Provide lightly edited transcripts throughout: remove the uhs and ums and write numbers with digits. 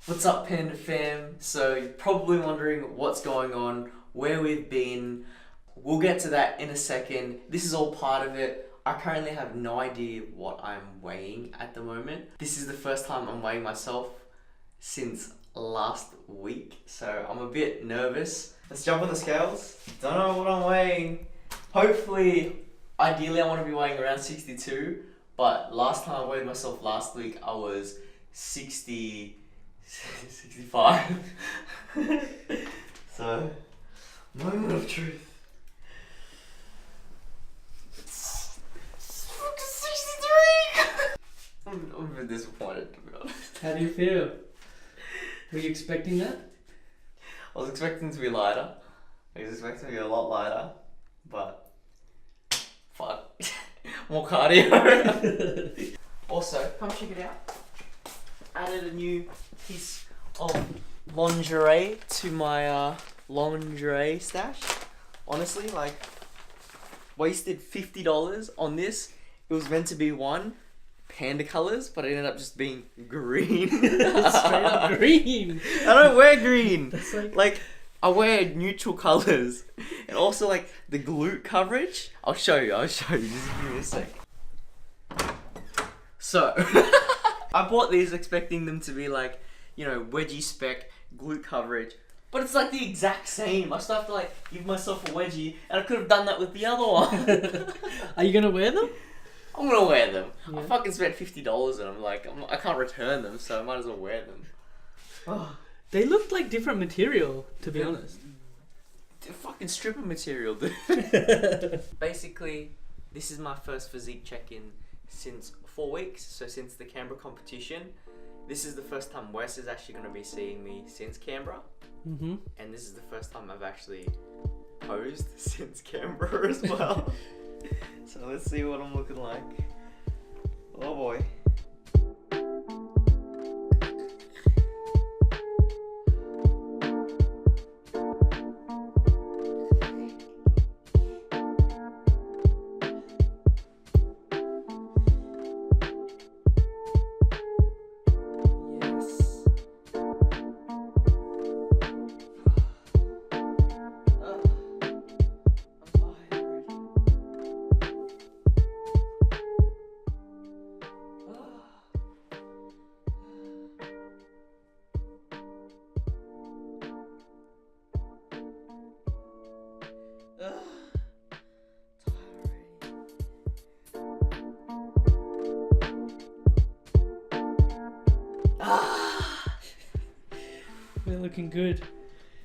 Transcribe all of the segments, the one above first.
What's up, Panda fam? So you're probably wondering what's going on, where we've been. We'll get to that in a second. This is all part of it. I currently have no idea what I'm weighing at the moment. This is the first time I'm weighing myself since last week, so I'm a bit nervous. Let's jump on the scales. Don't know what I'm weighing. Hopefully, ideally I want to be weighing around 62, but last time I weighed myself last week, I was 65. So, moment of truth. It's 63! I'm a bit disappointed, to be honest. How do you feel? Were you expecting that? I was expecting to be lighter. I was expecting to be a lot lighter, but fuck. More cardio. Also, come check it out. Added a new piece of lingerie to my lingerie stash. Honestly, like, wasted $50 on this. It was meant to be one panda colors, but it ended up just being green. Straight up green. I don't wear green. That's Like, I wear neutral colors. And also, like, the glute coverage. I'll show you. Just give me a sec. So, I bought these expecting them to be like, you know, wedgie spec, glute coverage. But it's like the exact same. I still have to like give myself a wedgie, and I could have done that with the other one. Are you gonna wear them? I'm gonna wear them. Yeah. I fucking spent $50 and I can't return them, so I might as well wear them. They look like different material, to be honest. They're fucking stripper material, dude. Basically, this is my first physique check-in since 4 weeks, so since the Canberra competition. This is the first time Wes is actually going to be seeing me since Canberra. Mm-hmm. And this is the first time I've actually posed since Canberra as well. So let's see what I'm looking like. Oh boy. We're looking good.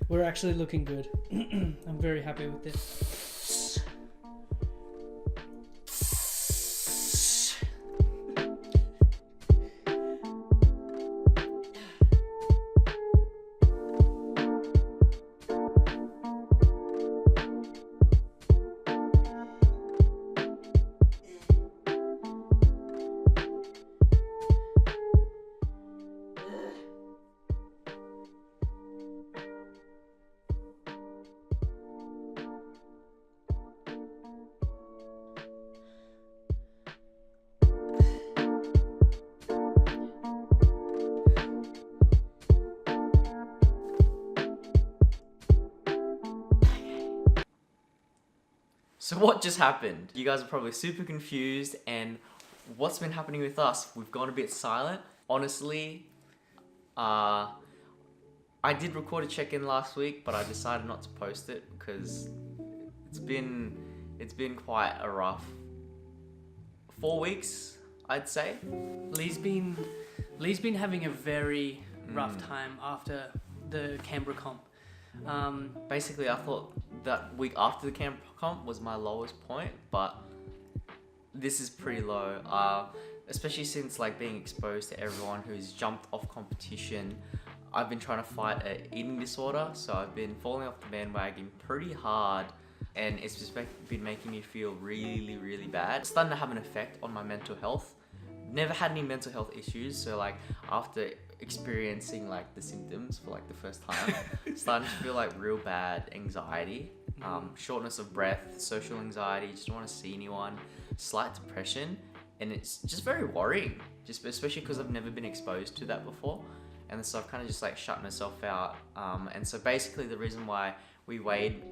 We're actually looking good. I'm very happy with this. So what just happened? You guys are probably super confused, and what's been happening with us? We've gone a bit silent. Honestly, I did record a check-in last week, but I decided not to post it because it's been quite a rough 4 weeks, I'd say. Lee's been having a very rough time after the Canberra comp. Basically, I thought that week after the Canberra comp was my lowest point, but this is pretty low. Especially since like being exposed to everyone who's jumped off competition. I've been trying to fight an eating disorder, so I've been falling off the bandwagon pretty hard, and it's just been making me feel really, really bad. It's starting to have an effect on my mental health. Never had any mental health issues, so like after experiencing like the symptoms for like the first time, starting to feel like real bad anxiety, shortness of breath, social anxiety, just don't want to see anyone, slight depression, and it's just very worrying, just especially because I've never been exposed to that before. and then so I've kind of just like shut myself out. And so basically the reason why we weighed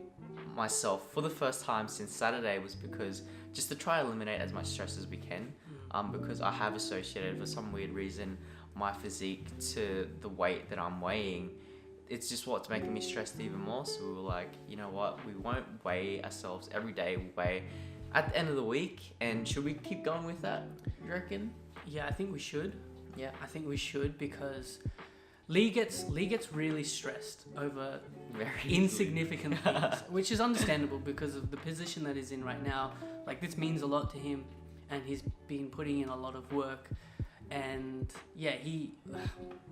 myself for the first time since Saturday was because just to try to eliminate as much stress as we can, because I have associated for some weird reason my physique to the weight that I'm weighing. It's just what's making me stressed even more. So we were like, you know what, we won't weigh ourselves every day, we'll weigh at the end of the week. And should we keep going with that, you reckon? Yeah, I think we should. Yeah. I think we should, because Lee gets really stressed over Very insignificant things, which is understandable because of the position that he's in right now. Like, this means a lot to him, and he's been putting in a lot of work. And yeah,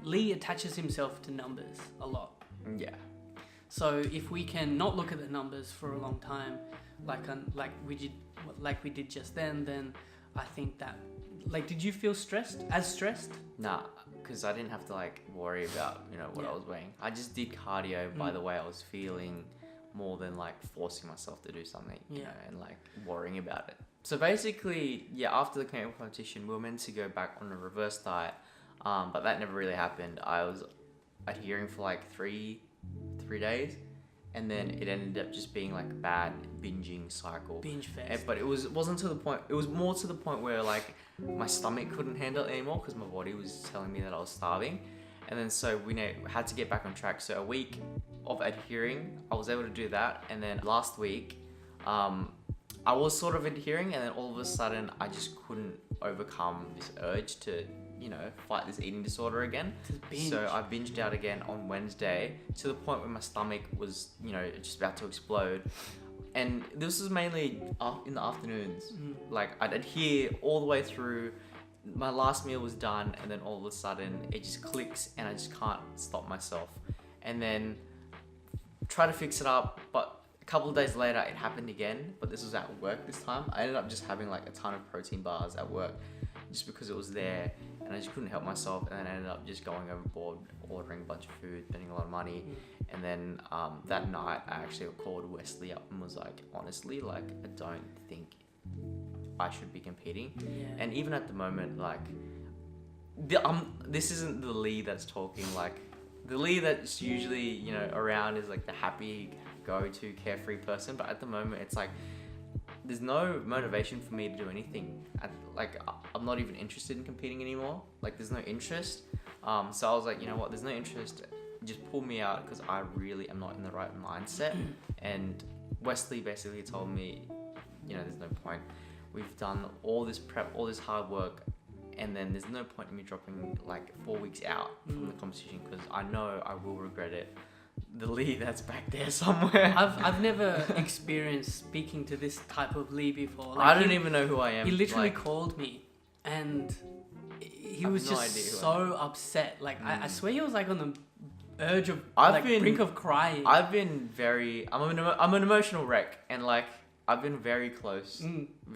Lee attaches himself to numbers a lot. Yeah. So if we can not look at the numbers for a long time, like we did just then I think that, like, did you feel stressed? Nah, because I didn't have to like worry about, you know, what I was weighing. I just did cardio by the way I was feeling, more than like forcing myself to do something, you know, and like worrying about it. So basically, yeah, after the Canberra competition, we were meant to go back on a reverse diet, but that never really happened. I was adhering for like three days, and then it ended up just being like a bad binging cycle. Binge fest. But it wasn't to the point. It was more to the point where like my stomach couldn't handle it anymore because my body was telling me that I was starving, and then so we had to get back on track. So a week of adhering, I was able to do that, and then last week, I was sort of adhering, and then all of a sudden I just couldn't overcome this urge to, you know, fight this eating disorder again. So I binged out again on Wednesday to the point where my stomach was, you know, just about to explode. And this was mainly in the afternoons. Like, I'd adhere all the way through. My last meal was done, and then all of a sudden it just clicks and I just can't stop myself. And then try to fix it up, but a couple of days later it happened again, but this was at work this time. I ended up just having like a ton of protein bars at work just because it was there, and I just couldn't help myself, and then I ended up just going overboard, ordering a bunch of food, spending a lot of money. And then that night I actually called Wesley up and was like, honestly, like, I don't think I should be competing. And even at the moment, like, this isn't the Lee that's talking. Like, the Lee that's usually, you know, around is like the happy, go-to, carefree person, but at the moment it's like there's no motivation for me to do anything. I'm not even interested in competing anymore. Like, there's no interest. So I was like, you know what, there's no interest, just pull me out, because I really am not in the right mindset. And Wesley basically told me, you know, there's no point. We've done all this prep, all this hard work, and then there's no point in me dropping like 4 weeks out from the competition, because I know I will regret it. The Lee that's back there somewhere. I've never experienced speaking to this type of Lee before. Like, I don't even know who I am. He literally called me, and he was just so upset. Like, I swear he was like on the urge of brink of crying. I'm an emotional wreck, and like I've been very close.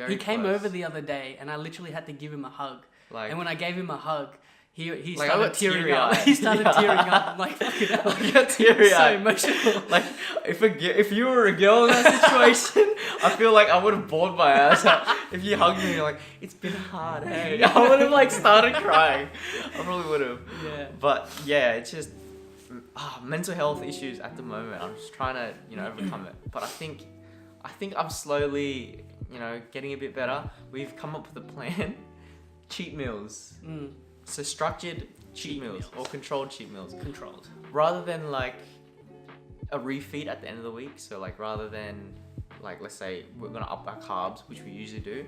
He came over the other day, and I literally had to give him a hug. Like, and when I gave him a hug, he like, started tearing up. He started tearing up. I'm like, fucking hell. I got teary-eyed. So emotional. Like, if you were a girl in that situation, I feel like I would have bored my ass out. If you hugged me and you're like, it's been hard, hey. I would have like started crying. I probably would have. Yeah. But yeah, it's just mental health issues at the moment. I'm just trying to, you know, overcome it. But I think I'm slowly, you know, getting a bit better. We've come up with a plan. Cheat meals. So structured cheat meals or controlled cheat meals. Controlled. Rather than like a refeed at the end of the week. So like, rather than like, let's say we're gonna up our carbs, which we usually do.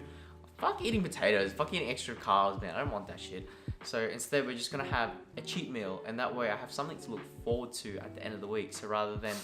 Fuck eating potatoes. Fuck eating extra carbs, man. I don't want that shit. So instead, we're just gonna have a cheat meal, and that way I have something to look forward to at the end of the week. So rather than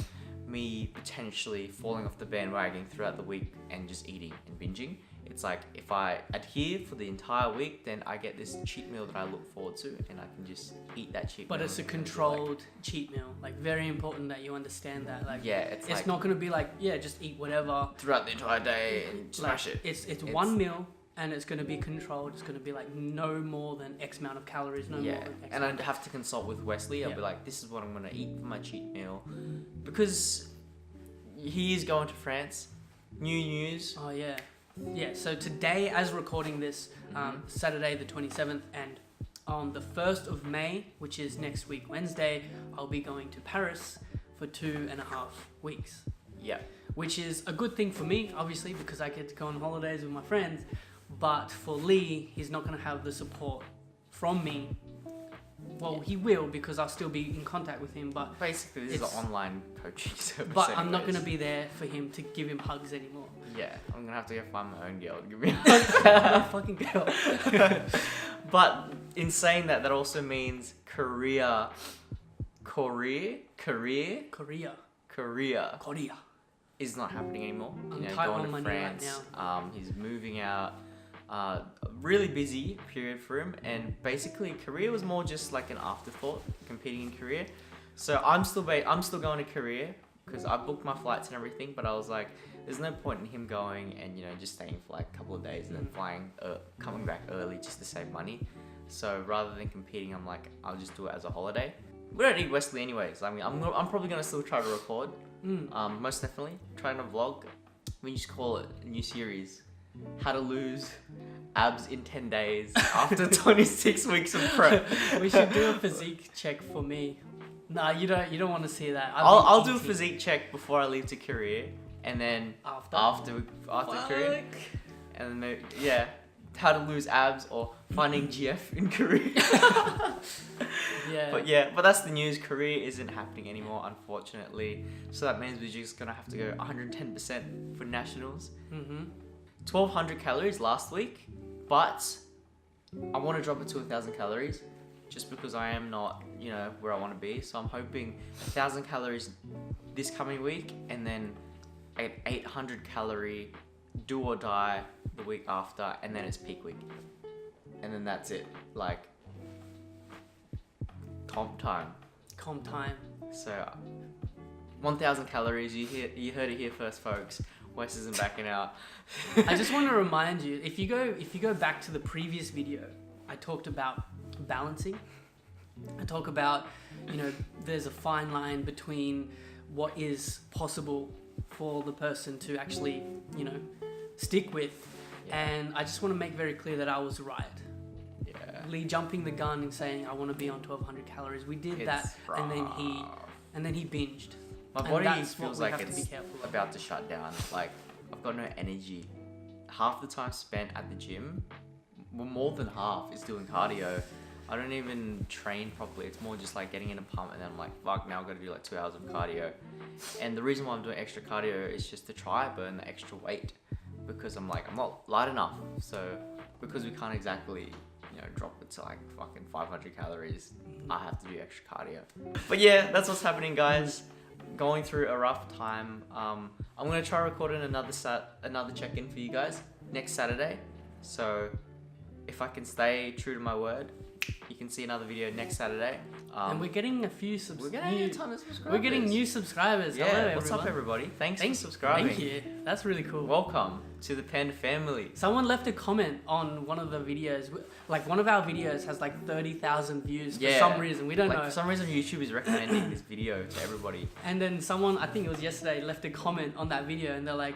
me potentially falling off the bandwagon throughout the week and just eating and binging, it's like, if I adhere for the entire week, then I get this cheat meal that I look forward to, and I can just eat that cheat meal. But it's a controlled cheat meal. Like, very important that you understand that. Like, yeah, it's like, not gonna be like, yeah, just eat whatever throughout the entire day and smash like, it. It's one meal, and it's gonna be controlled. It's gonna be like no more than X amount of calories, no more than X and I'd have to consult with Wesley. I'll be like, this is what I'm gonna eat for my cheat meal, because he is going to France. New news. Oh yeah. Yeah, so today, as recording this, Saturday the 27th, and on the 1st of May, which is next week Wednesday, I'll be going to Paris for 2.5 weeks. Yeah. Which is a good thing for me, obviously, because I get to go on holidays with my friends. But for Lee, he's not going to have the support from me. Well, he will, because I'll still be in contact with him, but basically this is an online coaching service. But I'm not going to be there for him to give him hugs anymore. Yeah, I'm going to have to go find my own girl to give me a fucking girl. But in saying that, that also means Korea is not happening anymore. I'm tight on money right now. He's moving out. A really busy period for him, and basically Korea was more just like an afterthought, competing in Korea. So I'm still going to Korea because I booked my flights and everything, but I was like, there's no point in him going and just staying for like a couple of days and then coming back early just to save money. So rather than competing, I'm like, I'll just do it as a holiday. We don't need Wesley anyways. I mean, I'm probably gonna still try to record. Most definitely trying to vlog. We just call it a new series. How to lose abs in 10 days after 26 weeks of prep. We should do a physique check for me. Nah, you don't want to see that. I'll do a physique check before I leave to Korea, and then after Korea, and then how to lose abs or finding GF in Korea. But that's the news. Korea isn't happening anymore, unfortunately. So that means we're just gonna have to go 110% for nationals. 1,200 calories last week, but I want to drop it to 1,000 calories just because I am not, where I want to be. So I'm hoping 1,000 calories this coming week, and then an 800 calorie do or die the week after, and then it's peak week. And then that's it, like comp time. So 1,000 calories, you heard it here first, folks. Wes isn't backing out. I just want to remind you, if you go back to the previous video, I talked about balancing. I talk about, there's a fine line between what is possible for the person to actually, stick with. And I just want to make very clear that I was right. Yeah. Lee jumping the gun and saying, I want to be on 1,200 calories. We did that, and then he binged. My body feels like it's about to shut down. Like, I've got no energy. Half the time spent at the gym, well, more than half, is doing cardio. I don't even train properly. It's more just like getting in a pump, and then I'm like, fuck, now I've got to do like 2 hours of cardio. And the reason why I'm doing extra cardio is just to try burn the extra weight, because I'm like, I'm not light enough. So because we can't exactly drop it to like fucking 500 calories, I have to do extra cardio. But yeah, that's what's happening, guys. Going through a rough time. I'm gonna try recording another check-in for you guys next Saturday. So if I can stay true to my word, you can see another video next Saturday. And we're getting a few We're getting a ton of subscribers. We're getting new subscribers. Yeah, hello, what's everyone. up, everybody? Thanks for subscribing. Thank you. That's really cool. Welcome to the Panda family. Someone left a comment on one of the videos. Like, one of our videos has like 30,000 views for some reason. We don't know. For some reason, YouTube is recommending this video to everybody. And then someone, I think it was yesterday, left a comment on that video, and they're like,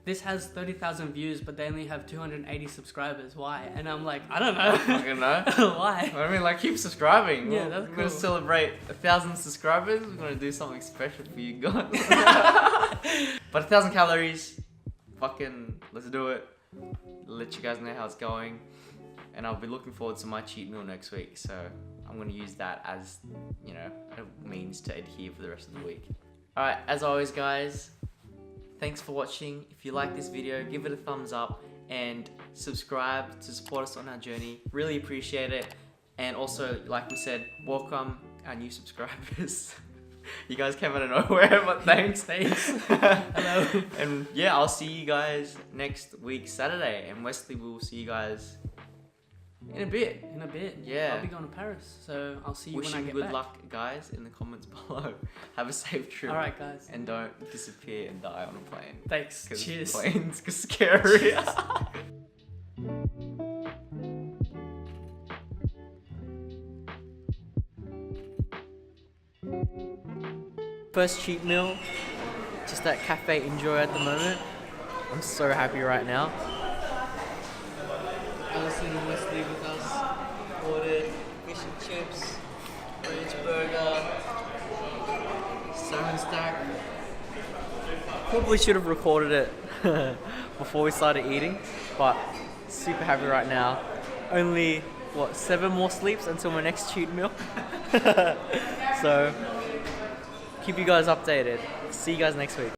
this has 30,000 views, but they only have 280 subscribers. Why? And I'm like, I don't know. I fucking know. Why? I mean, like, keep subscribing. Yeah, that's We're cool. gonna celebrate 1,000 subscribers. We're gonna do something special for you guys. But 1,000 calories, fucking, let's do it. Let you guys know how it's going. And I'll be looking forward to my cheat meal next week. So I'm gonna use that as, a means to adhere for the rest of the week. All right, as always, guys, thanks for watching. If you like this video, give it a thumbs up and subscribe to support us on our journey. Really appreciate it. And also, like we said, welcome our new subscribers. You guys came out of nowhere, but thanks. Hello. And yeah, I'll see you guys next week, Saturday. And Wesley will see you guys in a bit. Yeah. I'll be going to Paris, so I'll see you when I get back. Wishing good luck, guys, in the comments below. Have a safe trip. All right, guys. And don't disappear and die on a plane. Thanks. Because Cheers. planes are scary. First cheat meal, just that cafe enjoy at the moment. I'm so happy right now. Alison and Wesley with us, ordered stack. Probably should have recorded it before we started eating, but super happy right now. Only 7 more sleeps until my next cheat meal. So keep you guys updated. See you guys next week.